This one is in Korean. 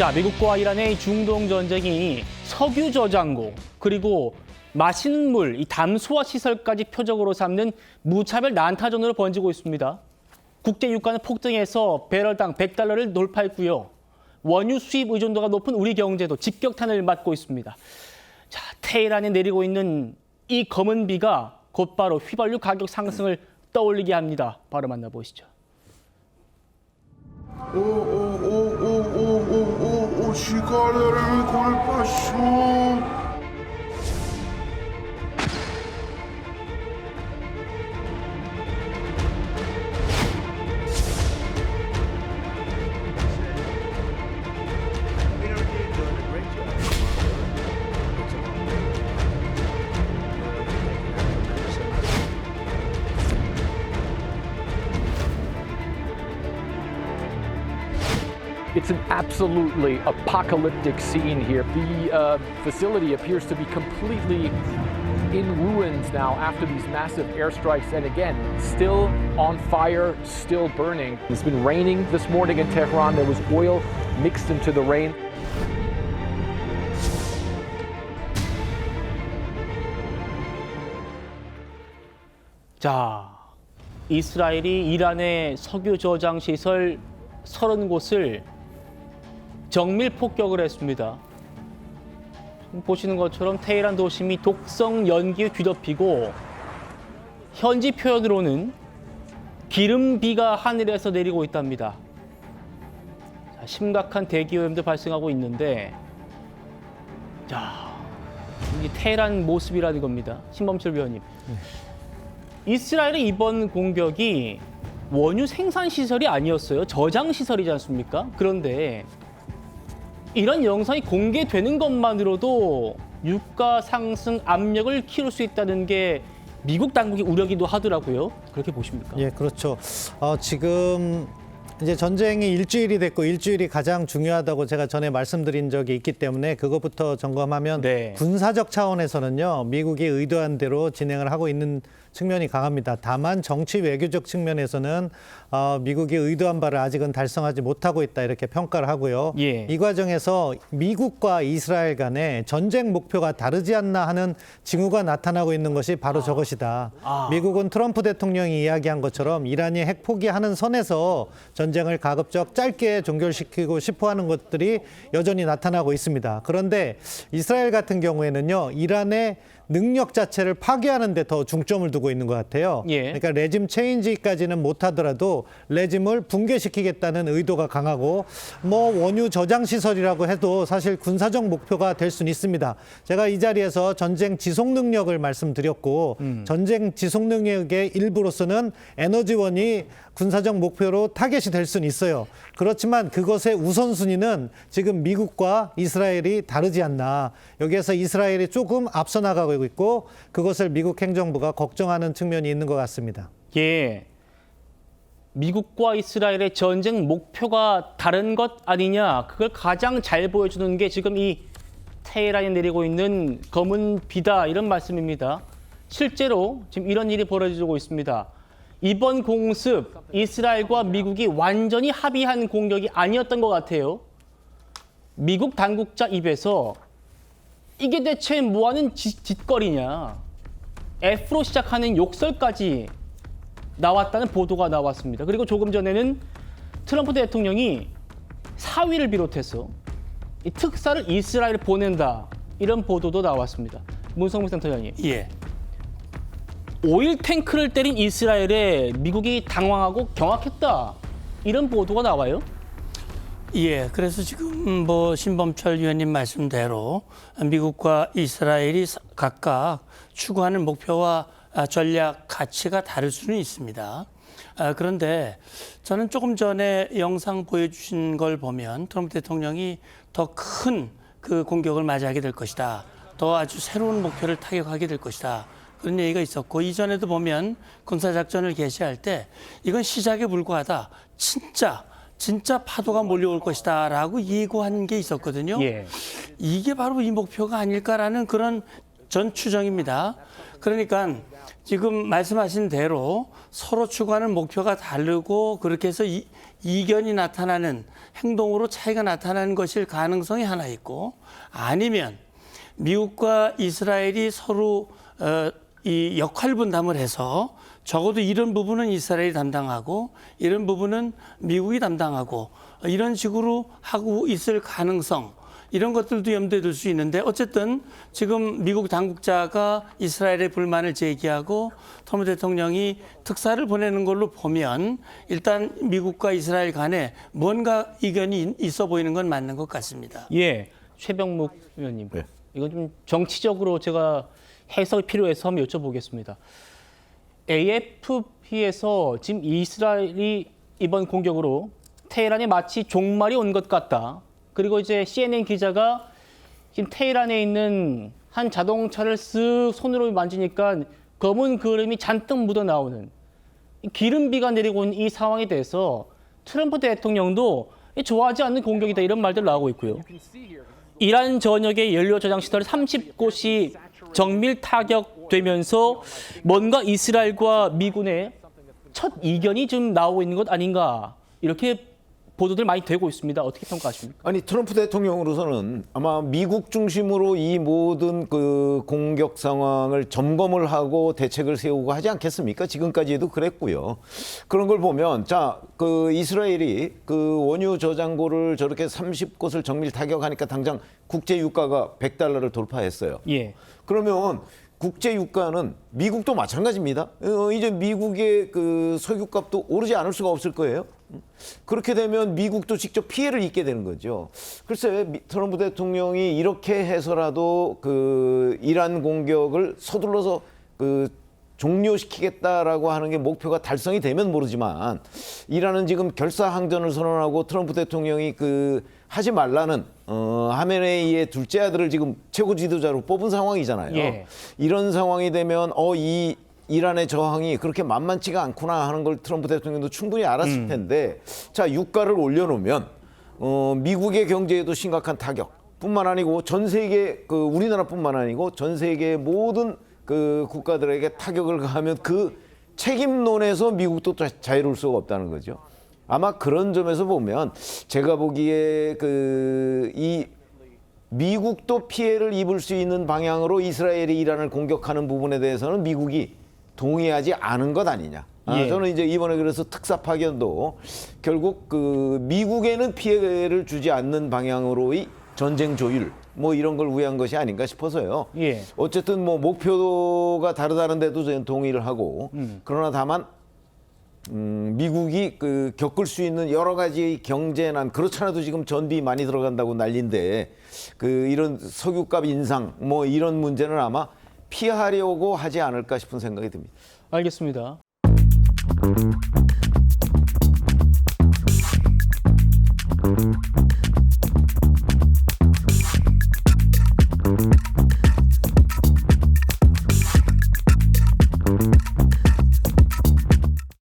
자, 미국과 이란의 중동 전쟁이 석유 저장고 그리고 마시는 물, 이 담수화 시설까지 표적으로 삼는 무차별 난타전으로 번지고 있습니다. 국제 유가는 폭등해서 배럴당 $100를 돌파했고요. 원유 수입 의존도가 높은 우리 경제도 직격탄을 맞고 있습니다. 자, 테헤란에 내리고 있는 이 검은 비가 곧바로 휘발유 가격 상승을 떠올리게 합니다. 바로 만나보시죠. 시간을 골파쇼. It's an absolutely apocalyptic scene here. The facility appears to be completely in ruins now after these massive airstrikes, and again, still on fire, still burning. It's been raining this morning in Tehran. There was oil mixed into the rain. 자, 이스라엘이 이란의 석유 저장 시설 30곳을 정밀 폭격을 했습니다. 보시는 것처럼 테헤란 도심이 독성 연기에 뒤덮이고 현지 표현으로는 기름비가 하늘에서 내리고 있답니다. 자, 심각한 대기오염도 발생하고 있는데, 자, 이 테헤란 모습이라는 겁니다. 신범철 위원님. 이스라엘의 이번 공격이 원유 생산 시설이 아니었어요. 저장 시설이지 않습니까? 그런데 이런 영상이 공개되는 것만으로도 유가 상승 압력을 키울 수 있다는 게 미국 당국이 우려기도 하더라고요. 그렇게 보십니까? 예, 그렇죠. 지금 이제 전쟁이 일주일이 됐고 일주일이 가장 중요하다고 제가 전에 말씀드린 적이 있기 때문에 그것부터 점검하면 네. 군사적 차원에서는요, 미국이 의도한 대로 진행을 하고 있는 측면이 강합니다. 다만 정치 외교적 측면에서는 미국이 의도한 바를 아직은 달성하지 못하고 있다 이렇게 평가를 하고요. 예. 이 과정에서 미국과 이스라엘 간의 전쟁 목표가 다르지 않나 하는 징후가 나타나고 있는 것이 바로 저것이다. 미국은 트럼프 대통령이 이야기한 것처럼 이란이 핵 포기하는 선에서 전쟁을 가급적 짧게 종결시키고 싶어하는 것들이 여전히 나타나고 있습니다. 그런데 이스라엘 같은 경우에는요, 이란의 능력 자체를 파괴하는 데 더 중점을 두고 있는 것 같아요. 예. 그러니까 레짐 체인지까지는 못하더라도 레짐을 붕괴시키겠다는 의도가 강하고, 뭐 원유 저장 시설이라고 해도 사실 군사적 목표가 될 수는 있습니다. 제가 이 자리에서 전쟁 지속 능력을 말씀드렸고, 전쟁 지속 능력의 일부로서는 에너지원이 군사적 목표로 타겟이 될 수는 있어요. 그렇지만 그것의 우선순위는 지금 미국과 이스라엘이 다르지 않나. 여기에서 이스라엘이 조금 앞서 나가고 있고 그것을 미국 행정부가 걱정하는 측면이 있는 것 같습니다. 예. 미국과 이스라엘의 전쟁 목표가 다른 것 아니냐. 그걸 가장 잘 보여주는 게 지금 이 테헤란에 내리고 있는 검은 비다, 이런 말씀입니다. 실제로 지금 이런 일이 벌어지고 있습니다. 이번 공습, 이스라엘과 미국이 완전히 합의한 공격이 아니었던 것 같아요. 미국 당국자 입에서 이게 대체 뭐하는 짓거리냐, F로 시작하는 욕설까지 나왔다는 보도가 나왔습니다. 그리고 조금 전에는 트럼프 대통령이 사위를 비롯해서 이 특사를 이스라엘에 보낸다, 이런 보도도 나왔습니다. 문성무 센터장님. 예. 오일 탱크를 때린 이스라엘에 미국이 당황하고 경악했다, 이런 보도가 나와요. 예. 그래서 지금 뭐 신범철 위원님 말씀대로 미국과 이스라엘이 각각 추구하는 목표와 전략 가치가 다를 수는 있습니다. 그런데 저는 조금 전에 영상 보여주신 걸 보면 트럼프 대통령이 더 큰 그 공격을 맞이하게 될 것이다, 더 아주 새로운 목표를 타격하게 될 것이다, 그런 얘기가 있었고, 이전에도 보면 군사작전을 개시할 때 이건 시작에 불과하다, 진짜 파도가 몰려올 것이다 라고 예고한 게 있었거든요. 예. 이게 바로 이 목표가 아닐까라는 그런 전 추정입니다. 그러니까 지금 말씀하신 대로 서로 추구하는 목표가 다르고 그렇게 해서 이견이 나타나는 행동으로 차이가 나타나는 것일 가능성이 하나 있고, 아니면 미국과 이스라엘이 서로 이 역할 분담을 해서 적어도 이런 부분은 이스라엘이 담당하고 이런 부분은 미국이 담당하고 이런 식으로 하고 있을 가능성, 이런 것들도 염두에 둘 수 있는데, 어쨌든 지금 미국 당국자가 이스라엘의 불만을 제기하고 트럼프 대통령이 특사를 보내는 걸로 보면 일단 미국과 이스라엘 간에 뭔가 이견이 있어 보이는 건 맞는 것 같습니다. 예, 최병묵 의원님. 네. 이건 좀 정치적으로 제가 해석이 필요해서 한번 여쭤보겠습니다. AFP에서 지금 이스라엘이 이번 공격으로 테헤란에 마치 종말이 온 것 같다. 그리고 이제 CNN 기자가 지금 테헤란에 있는 한 자동차를 쓱 손으로 만지니까 검은 그림이 잔뜩 묻어 나오는 기름비가 내리고 있는 이 상황에 대해서 트럼프 대통령도 좋아하지 않는 공격이다, 이런 말들 나오고 있고요. 이란 전역의 연료 저장 시설 30곳이 정밀 타격되면서 뭔가 이스라엘과 미군의 첫 이견이 좀 나오고 있는 것 아닌가, 이렇게 보도들 많이 되고 있습니다. 어떻게 평가하십니까? 아니, 트럼프 대통령으로서는 아마 미국 중심으로 이 모든 그 공격 상황을 점검을 하고 대책을 세우고 하지 않겠습니까? 지금까지도 그랬고요. 그런 걸 보면, 자, 그 이스라엘이 그 원유 저장고를 저렇게 30곳을 정밀 타격하니까 당장 국제 유가가 $100를 돌파했어요. 예. 그러면 국제 유가는 미국도 마찬가지입니다. 이제 미국의 그 석유값도 오르지 않을 수가 없을 거예요. 그렇게 되면 미국도 직접 피해를 입게 되는 거죠. 글쎄, 트럼프 대통령이 이렇게 해서라도 그 이란 공격을 서둘러서 그 종료시키겠다라고 하는 게 목표가 달성이 되면 모르지만, 이란은 지금 결사항전을 선언하고 트럼프 대통령이 그 하지 말라는 하메네이의 둘째 아들을 지금 최고 지도자로 뽑은 상황이잖아요. 예. 이런 상황이 되면 이 이란의 저항이 그렇게 만만치가 않구나 하는 걸 트럼프 대통령도 충분히 알았을 텐데, 자, 유가를 올려놓으면 미국의 경제에도 심각한 타격뿐만 아니고 전 세계, 그 우리나라뿐만 아니고 전 세계의 모든 그 국가들에게 타격을 가하면 그 책임론에서 미국도 자유로울 수가 없다는 거죠. 아마 그런 점에서 보면 제가 보기에 이 미국도 피해를 입을 수 있는 방향으로 이스라엘이 이란을 공격하는 부분에 대해서는 미국이 동의하지 않은 것 아니냐. 예. 저는 이제 이번에 그래서 특사 파견도 결국 그 미국에는 피해를 주지 않는 방향으로의 전쟁 조율 뭐 이런 걸 위한 것이 아닌가 싶어서요. 예. 어쨌든 뭐 목표가 다르다는데도 저는 동의를 하고, 그러나 다만 미국이 그 겪을 수 있는 여러 가지 경제난, 그렇잖아도 지금 전비 많이 들어간다고 난리인데 그 이런 석유값 인상 뭐 이런 문제는 아마 피하려고 하지 않을까 싶은 생각이 듭니다. 알겠습니다.